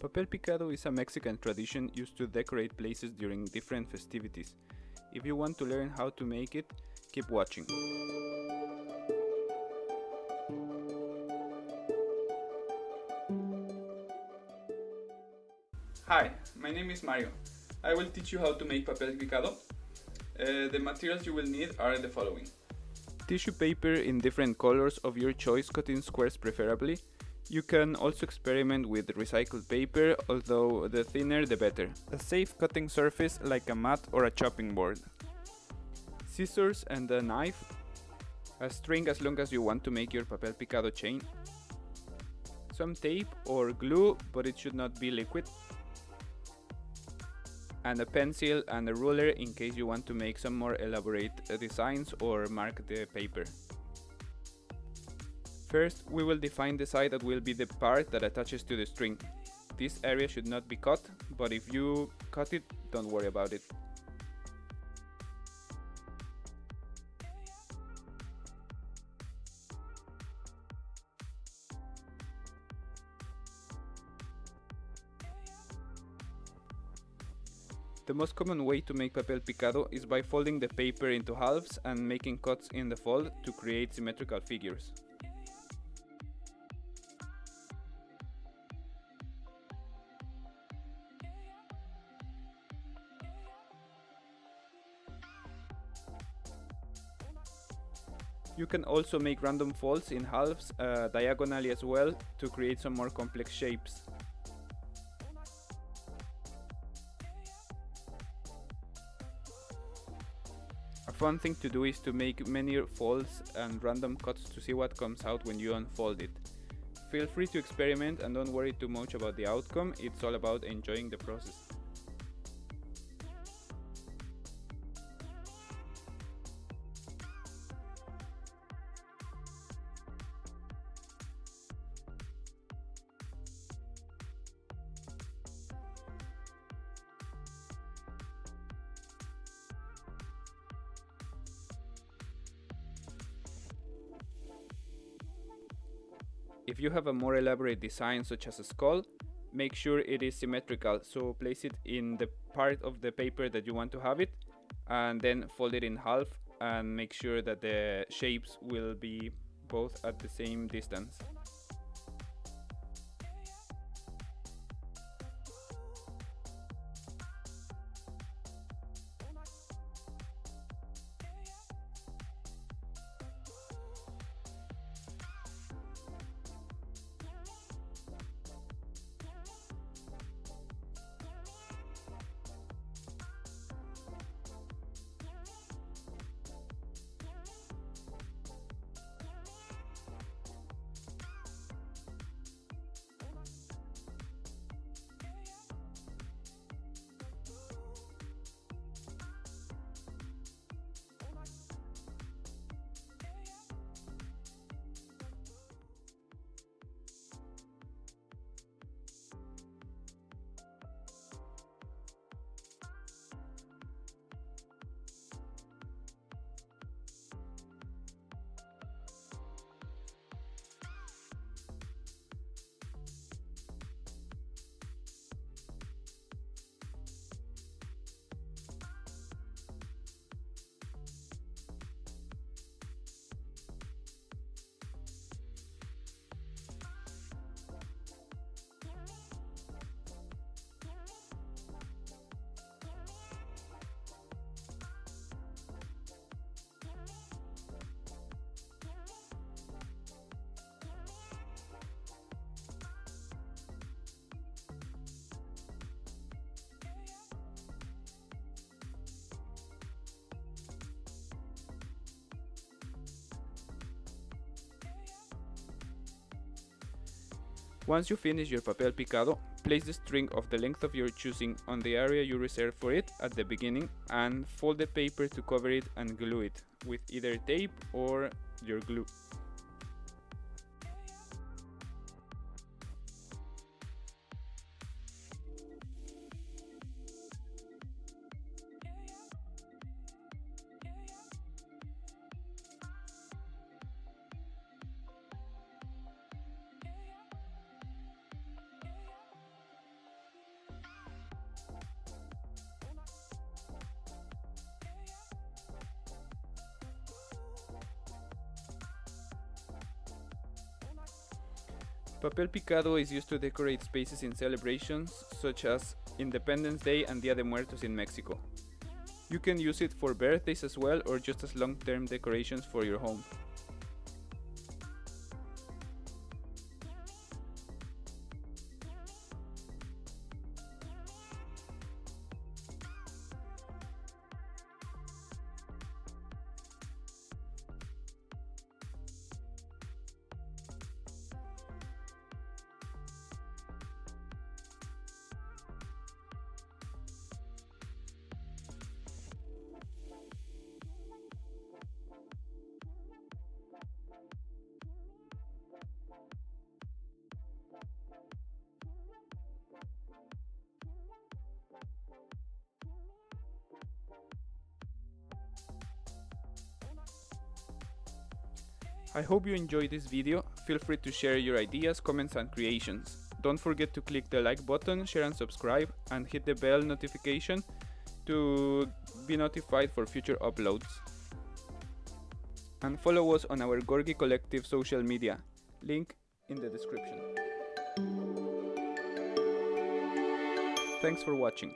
Papel Picado is a Mexican tradition used to decorate places during different festivities. If you want to learn how to make it, keep watching. Hi, my name is Mario. I will teach you how to make Papel Picado. The materials you will need are the following. Tissue paper in different colors of your choice, cut in squares preferably. You can also experiment with recycled paper, although the thinner the better. A safe cutting surface like a mat or a chopping board. Scissors and a knife. A string as long as you want to make your Papel Picado chain. Some tape or glue, but it should not be liquid. And a pencil and a ruler in case you want to make some more elaborate designs or mark the paper. First, we will define the side that will be the part that attaches to the string. This area should not be cut, but if you cut it, don't worry about it. The most common way to make Papel Picado is by folding the paper into halves and making cuts in the fold to create symmetrical figures. You can also make random folds in halves diagonally as well to create some more complex shapes. A fun thing to do is to make many folds and random cuts to see what comes out when you unfold it. Feel free to experiment and don't worry too much about the outcome, it's all about enjoying the process. If you have a more elaborate design such as a skull, make sure it is symmetrical, so place it in the part of the paper that you want to have it and then fold it in half and make sure that the shapes will be both at the same distance. Once you finish your Papel Picado, place the string of the length of your choosing on the area you reserve for it at the beginning and fold the paper to cover it and glue it with either tape or your glue. Papel Picado is used to decorate spaces in celebrations such as Independence Day and Dia de Muertos in Mexico. You can use it for birthdays as well, or just as long-term decorations for your home. I hope you enjoyed this video. Feel free to share your ideas, comments and creations. Don't forget to click the like button, share and subscribe, and hit the bell notification to be notified for future uploads. And follow us on our Gorgi Collective social media, link in the description. Thanks for watching.